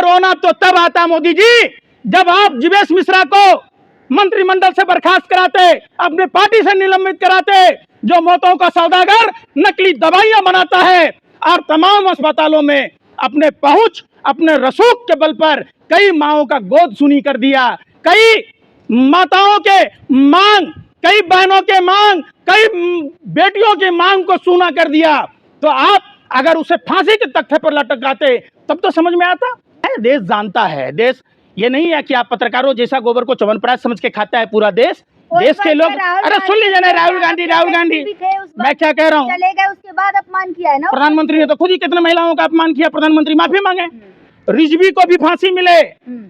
रोना तो तब आता मोदी जी जब आप जीवेश मिश्रा को मंत्रिमंडल से बर्खास्त कराते, अपने पार्टी से निलंबित कराते, जो मौतों का सौदागर नकली दवाइयां बनाता है और तमाम अस्पतालों में अपने पहुंच, अपने रसूख के बल पर कई माओं का गोद सुनी कर दिया, कई माताओं के मांग, कई बहनों के मांग, कई बेटियों की मांग को सुना कर दिया। तो आप अगर उसे फांसी के तख्ते पर लटकाते तब तो समझ में आता है। देश जानता है, देश ये नहीं है कि आप पत्रकारों जैसा गोबर को च्यवनप्राश समझ के खाता है पूरा देश। देश के लोग, अरे सुन लीजिए ना, राहुल गांधी मैं क्या कह रहा हूँ, चले गए उसके बाद अपमान किया है ना प्रधानमंत्री ने तो खुद ही कितने महिलाओं का अपमान किया, प्रधानमंत्री माफी मांगे, रिजवी को भी फांसी मिले।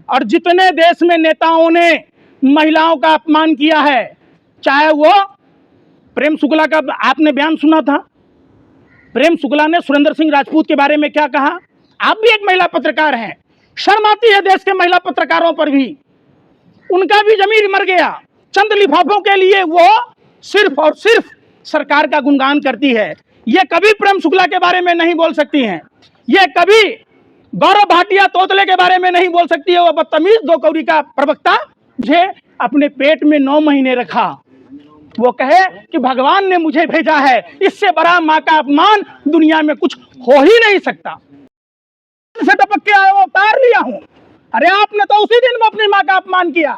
और जितने देश में नेताओं ने महिलाओं का अपमान किया है, चाहे वो प्रेम शुक्ला का आपने बयान सुना था, प्रेम शुक्ला ने सुरेंद्र सिंह राजपूत के बारे में क्या कहा। आप भी एक महिला पत्रकार हैं, शर्म आती है देश के महिला पत्रकारों पर भी, उनका भी जमीर मर गया। चंद लिफाफों के लिए वो सिर्फ और सिर्फ सरकार का गुणगान करती है। ये कभी प्रेम शुक्ला के बारे में नहीं बोल सकती हैं, ये कभी गौरव भाटिया तोतले के बारे में नहीं बोल सकती है। वो बदतमीज दो कौड़ी का प्रवक्ता मुझे अपने पेट में 9 महीने रखा, वो कहे कि भगवान ने मुझे भेजा है, इससे बड़ा माँ का अपमान दुनिया में कुछ हो ही नहीं सकता। से टपक के आया, उतार लिया हूं। अरे आपने तो उसी दिन में अपनी माँ का अपमान किया।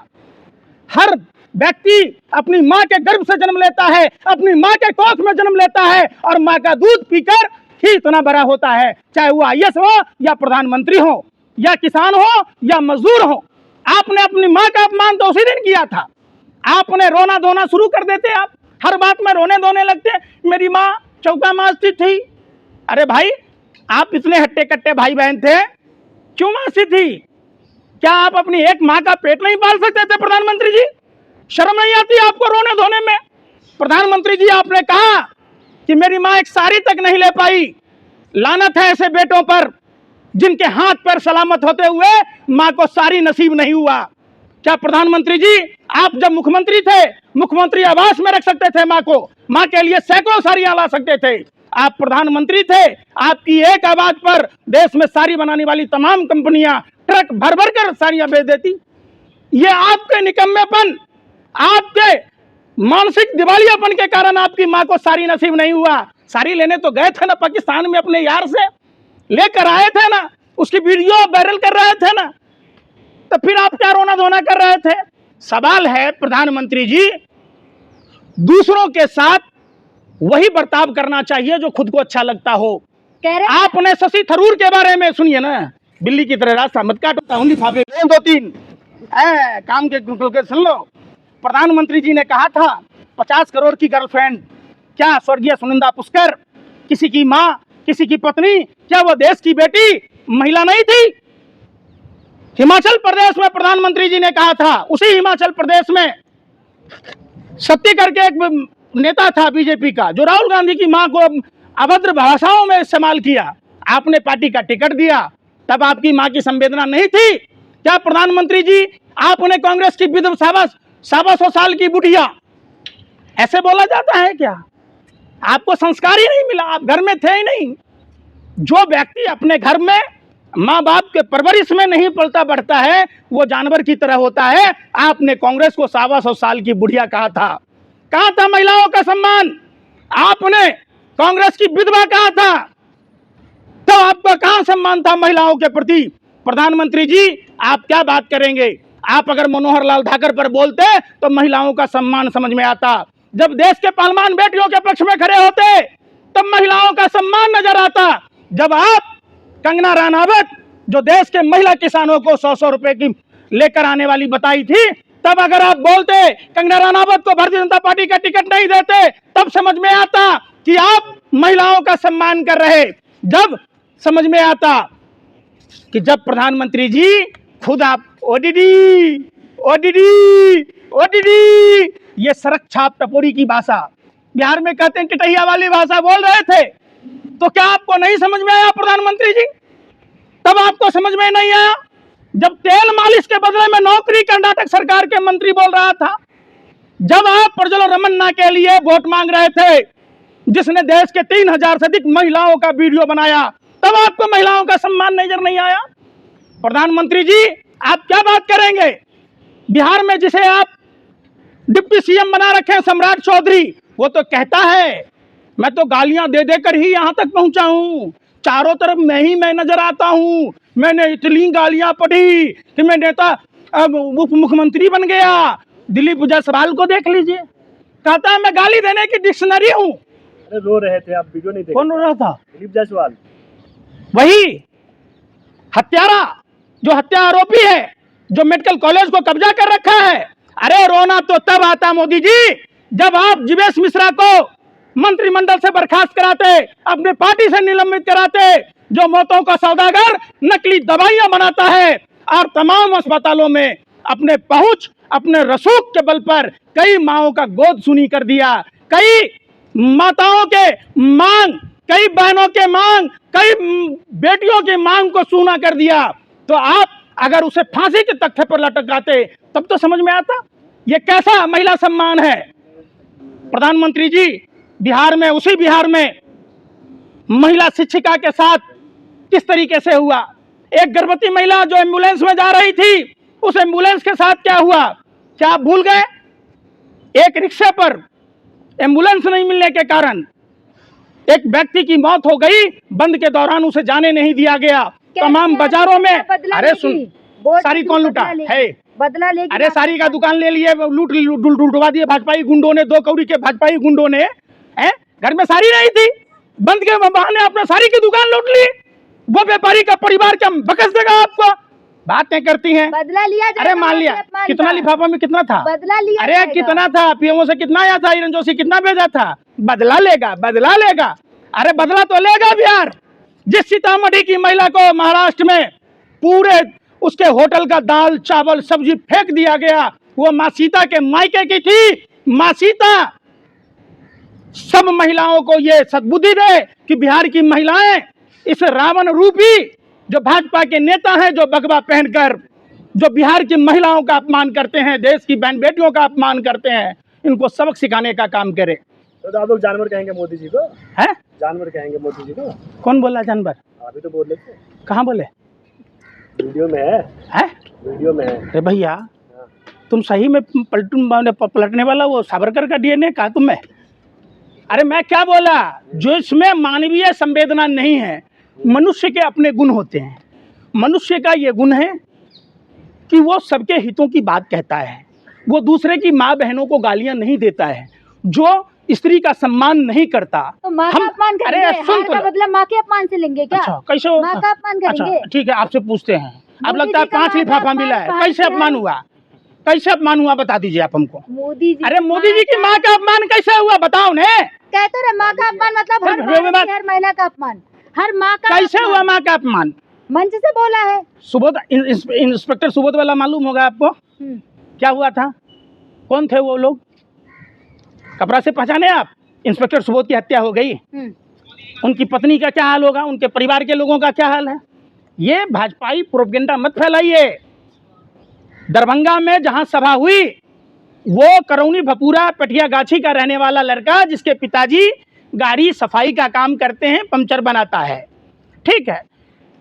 हर व्यक्ति अपनी माँ के गर्भ से जन्म लेता है, अपनी माँ के कोख में जन्म लेता है और माँ का दूध पीकर ही इतना बड़ा होता है, चाहे वो आईएएस हो या प्रधानमंत्री हो या किसान हो या मजदूर हो। आपने अपनी माँ का अपमान तो उसी दिन किया था। आपने रोना धोना शुरू कर देते, आप हर बात में रोने धोने लगते, मेरी माँ चौका मांझती थी। अरे भाई, आप इतने हट्टे कट्टे भाई बहन थे, क्यों मांझती थी? क्या आप अपनी एक माँ का पेट नहीं पाल सकते थे प्रधानमंत्री जी? शर्म नहीं आती आपको रोने धोने में? प्रधानमंत्री जी, आपने कहा कि मेरी माँ एक साड़ी तक नहीं ले पाई। लानत है ऐसे बेटों पर जिनके हाथ पैर सलामत होते हुए माँ को साड़ी नसीब नहीं हुआ। क्या प्रधानमंत्री जी, आप जब मुख्यमंत्री थे, मुख्यमंत्री आवास में रख सकते थे माँ को, माँ के लिए सैकड़ों साड़ियां ला सकते थे। आप प्रधानमंत्री थे, आपकी एक आवाज पर देश में साड़ी बनाने वाली तमाम कंपनियां ट्रक भर भर कर साड़ियां बेच देती। ये आपके निकम्मेपन, आपके मानसिक दिवालियापन के कारण आपकी माँ को साड़ी नसीब नहीं हुआ। साड़ी लेने तो गए थे ना पाकिस्तान में, अपने यार से लेकर आए थे ना, उसकी वीडियो वायरल कर रहे थे ना, तो फिर आप क्या रोना धोना कर रहे थे? सवाल है प्रधानमंत्री जी, दूसरों के साथ वही बर्ताव करना चाहिए जो खुद को अच्छा लगता हो। आपने शशि थरूर के बारे में सुनिए ना, बिल्ली की तरह रास्ता मत काटो, लिफाफे 2-3 काम के सुन लो। प्रधानमंत्री जी ने कहा था 50 करोड़ की गर्लफ्रेंड, क्या स्वर्गीय सुनंदा पुष्कर किसी की माँ, किसी की पत्नी, क्या वो देश की बेटी महिला नहीं थी? हिमाचल प्रदेश में प्रधानमंत्री जी ने कहा था, उसी हिमाचल प्रदेश में सत्ती करके एक नेता था बीजेपी का, जो राहुल गांधी की मां को अभद्र भाषाओं में इस्तेमाल किया। आपने पार्टी का टिकट दिया, तब आपकी मां की संवेदना नहीं थी? क्या प्रधानमंत्री जी, आपने कांग्रेस की विधवा 100 साल की बुढ़िया, ऐसे बोला जाता है क्या? आपको संस्कार ही नहीं मिला, आप घर में थे ही नहीं। जो व्यक्ति अपने घर में माँ बाप के परवरिश में नहीं पलता बढ़ता है, वो जानवर की तरह होता है। आपने कांग्रेस को 100 साल की बुढ़िया कहा था। कहा था महिलाओं का सम्मान, आपने कांग्रेस की विधवा कहा था, तो आपका कहां सम्मान था महिलाओं के प्रति? प्रधानमंत्री जी, आप क्या बात करेंगे? आप अगर मनोहर लाल ठाकर पर बोलते तो महिलाओं का सम्मान समझ में आता। जब देश के पहलवान बेटियों के पक्ष में खड़े होते तब महिलाओं का सम्मान नजर आता। जब आप कंगना रनावत, जो देश के महिला किसानों को 100 रुपए की लेकर आने वाली बताई थी, तब अगर आप बोलते, कंगना रनावत को भारतीय जनता पार्टी का टिकट नहीं देते, तब समझ में आता कि आप महिलाओं का सम्मान कर रहे। जब समझ में आता कि जब प्रधानमंत्री जी खुद आप ओडीडी ओडीडी ओडीडी, ये सड़क छाप टपोरी की भाषा, बिहार में कहते हैं टिटहिया वाली भाषा बोल रहे थे, तो क्या आपको नहीं समझ में आया प्रधानमंत्री जी? तब आपको समझ में नहीं आया जब तेल मालिश के बदले में नौकरी कर्नाटक सरकार के मंत्री बोल रहा था, जब आप प्रज्वल रमन्ना के लिए वोट मांग रहे थे, जिसने देश के 3000 से अधिक महिलाओं का वीडियो बनाया, तब आपको महिलाओं का सम्मान नजर नहीं आया? प्रधानमंत्री जी आप क्या बात करेंगे? बिहार में जिसे आप डिप्टी सीएम बना रखे हैं सम्राट चौधरी, वो तो कहता है मैं तो गालियां दे देकर ही यहां तक पहुंचा हूं, चारों तरफ मैं नजर आता हूं, मैंने इतनी गालियां पढ़ी कि मैं नेता उप मुख्यमंत्री बन गया। दिलीप जायसवाल को देख लीजिए, कहता है मैं गाली देने की डिक्शनरी हूं। अरे रो रहे थे आप, वीडियो नहीं देखे? कौन रो रहा था? दिलीप जायसवाल, वही हत्यारा, जो हत्या आरोपी है, जो मेडिकल कॉलेज को कब्जा कर रखा है। अरे रोना तो तब आता मोदी जी जब आप जीवेश मिश्रा को मंत्रिमंडल से बर्खास्त कराते, अपने पार्टी से निलंबित कराते, जो मौतों का सौदागर नकली दवाइयां बनाता है और तमाम अस्पतालों में अपने पहुंच, अपने रसूख के बल पर कई माओं का गोद सुनी कर दिया, कई माताओं के मांग, कई बहनों के मांग, कई बेटियों की मांग को सूना कर दिया। तो आप अगर उसे फांसी के तख्ते पर लटकाते तब तो समझ में आता ये कैसा महिला सम्मान है। प्रधानमंत्री जी बिहार में, उसी बिहार में महिला शिक्षिका के साथ किस तरीके से हुआ, एक गर्भवती महिला जो एम्बुलेंस में जा रही थी, उस एम्बुलेंस के साथ क्या हुआ, क्या आप भूल गए? एक रिक्शे पर एम्बुलेंस नहीं मिलने के कारण एक व्यक्ति की मौत हो गई, बंद के दौरान उसे जाने नहीं दिया गया। तमाम बाजारों में, अरे सुन, सारी कौन लूटा है? बदला लेगी। अरे सारी का दुकान ले लिए, लूटवा दिए भाजपाई गुंडों ने, 2 कौड़ी के भाजपाई गुंडों ने। घर में सारी नहीं थी, बंद के बहाने अपने सारी की दुकान लूट ली। वो व्यापारी का परिवार क्या बकस देगा आपको? बातें करती हैं। बदला लिया। अरे मान लिया, कितना लिफाफा में कितना था? बदला लिया। अरे कितना था? पीएमओ से कितना आया था? हिरण जोशी कितना भेजा था? बदला लेगा, बदला लेगा। अरे बदला तो लेगा बिहार। जिस सीतामढ़ी की महिला को महाराष्ट्र में पूरे उसके होटल का दाल चावल सब्जी फेंक दिया गया, वो माँ सीता के मायके की थी। माँ सीता सब महिलाओं को ये सद्बुद्धि दे कि बिहार की महिलाएं इस रावण रूपी जो भाजपा के नेता हैं, जो बगवा पहनकर जो बिहार की महिलाओं का अपमान करते हैं, देश की बहन बेटियों का अपमान करते हैं, इनको सबक सिखाने का काम करे। तो आप लोग जानवर कहेंगे मोदी जी को? हैं? जानवर कहेंगे मोदी जी को? कौन बोला जानवर? अभी तो बोल रहे थे। कहाँ बोले? वीडियो में है। हैं? वीडियो में है। अरे भैया तुम सही में पलटने वाला वो सावरकर का डीएनए कहा तुम में? अरे मैं क्या बोला, जो इसमें मानवीय संवेदना नहीं है। मनुष्य के अपने गुण होते हैं। मनुष्य का ये गुण है कि वो सबके हितों की बात कहता है, वो दूसरे की माँ बहनों को गालियां नहीं देता है, जो स्त्री का सम्मान नहीं करता। तो माँ का अपमान करेंगे? अरे सुन तो, मतलब माँ के अपमान से लेंगे क्या? अच्छा कैसे माँ का अपमान करेंगे? अच्छा ठीक है, आपसे पूछते हैं। अब मोदी लगता है जी का 5 लिफाफा मिला है, कैसे अपमान हुआ? कैसे अपमान हुआ बता दीजिए आप हमको। मोदी जी, अरे मोदी जी की माँ का अपमान कैसे हुआ बताओ ने? कहते रहे माँ का अपमान मतलब हर महिला का अपमान, हर माँ का। कैसे हुआ माँ का अपमान? मंच से बोला है। सुबोध, इंस्पेक्टर सुबोध वाला मालूम होगा आपको, क्या हुआ था? कौन थे वो लोग? कपड़ा से पहचाने आप? इंस्पेक्टर सुबोध की हत्या हो गई, उनकी पत्नी का क्या हाल होगा, उनके परिवार के लोगों का क्या हाल है? ये भाजपाई प्रोपेगेंडा मत फैलाइए। दरभंगा में जहां सभा हुई, वो करौनी भपूरा पटिया गाछी का रहने वाला लड़का, जिसके पिताजी गाड़ी सफाई का काम करते हैं, पंचर बनाता है। ठीक है,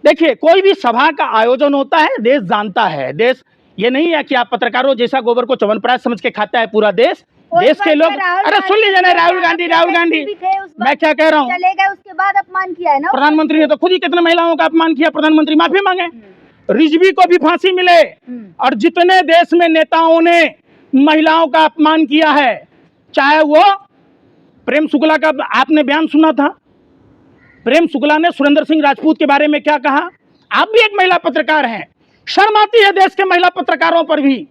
देखिए कोई भी सभा का आयोजन होता है, देश जानता है। देश ये नहीं है कि आप पत्रकारों जैसा गोबर को च्यवनप्राश समझ के खाता है पूरा देश। देश के लोग, अरे सुन लीजिए ना, राहुल गांधी मैं क्या कह रहा हूँ, चले गए, उसके बाद अपमान किया है ना प्रधानमंत्री ने तो खुद ही कितने महिलाओं का अपमान किया। प्रधानमंत्री माफी मांगे, रिजवी को भी फांसी मिले। और जितने देश में नेताओं ने महिलाओं का अपमान किया है, चाहे वो प्रेम शुक्ला का आपने बयान सुना था, प्रेम शुक्ला ने सुरेंद्र सिंह राजपूत के बारे में क्या कहा। आप भी एक महिला पत्रकार हैं, शर्म आती है देश के महिला पत्रकारों पर भी।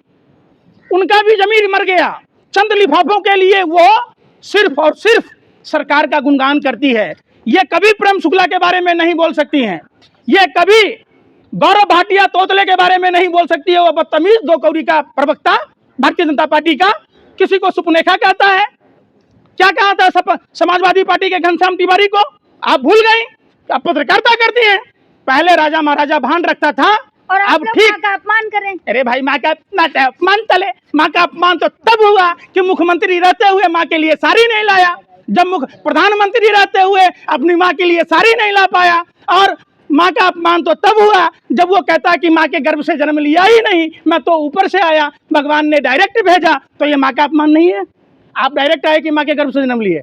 उनका भी जमीर मर गया। चंद लिफाफों के लिए वो सिर्फ और सिर्फ सरकार का गुणगान करती है। ये कभी प्रेम शुक्ला के बारे में नहीं बोल सकती हैं, ये कभी गौरव भाटिया तोतले के बारे में नहीं बोल सकती है। वो बदतमीज 2 कौड़ी का प्रवक्ता भारतीय जनता पार्टी का, किसी को सुपनेखा कहता है। क्या कहा था समाजवादी पार्टी के घनश्याम तिवारी को? आप भूल गए? आप पत्रकारिता करती हैं। पहले राजा महाराजा भान रखता था, और अब ठीक माँ का अपमान करें। अरे भाई माँ का अपमान चले, माँ का अपमान तो तब हुआ कि मुख्यमंत्री रहते हुए माँ के लिए साड़ी नहीं लाया। जब प्रधानमंत्री रहते हुए अपनी माँ के लिए साड़ी नहीं ला पाया, और माँ का अपमान तो तब हुआ जब वो कहता कि माँ के गर्भ से जन्म लिया ही नहीं, मैं तो ऊपर से आया, भगवान ने डायरेक्ट भेजा। तो ये माँ का अपमान नहीं है? आप डायरेक्ट आए कि माँ के गर्भ से जन्म लिए?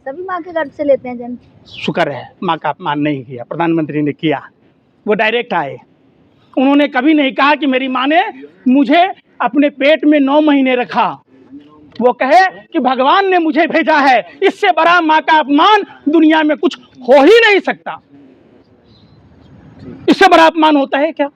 सभी माँ के गर्भ से लेते हैं जन्म। शुक्र है माँ का अपमान नहीं किया, प्रधानमंत्री ने किया। वो डायरेक्ट आए, उन्होंने कभी नहीं कहा कि मेरी माँ ने मुझे अपने पेट में 9 महीने रखा। वो कहे कि भगवान ने मुझे भेजा है। इससे बड़ा माँ का अपमान दुनिया में कुछ हो ही नहीं सकता। इससे बड़ा अपमान होता है क्या?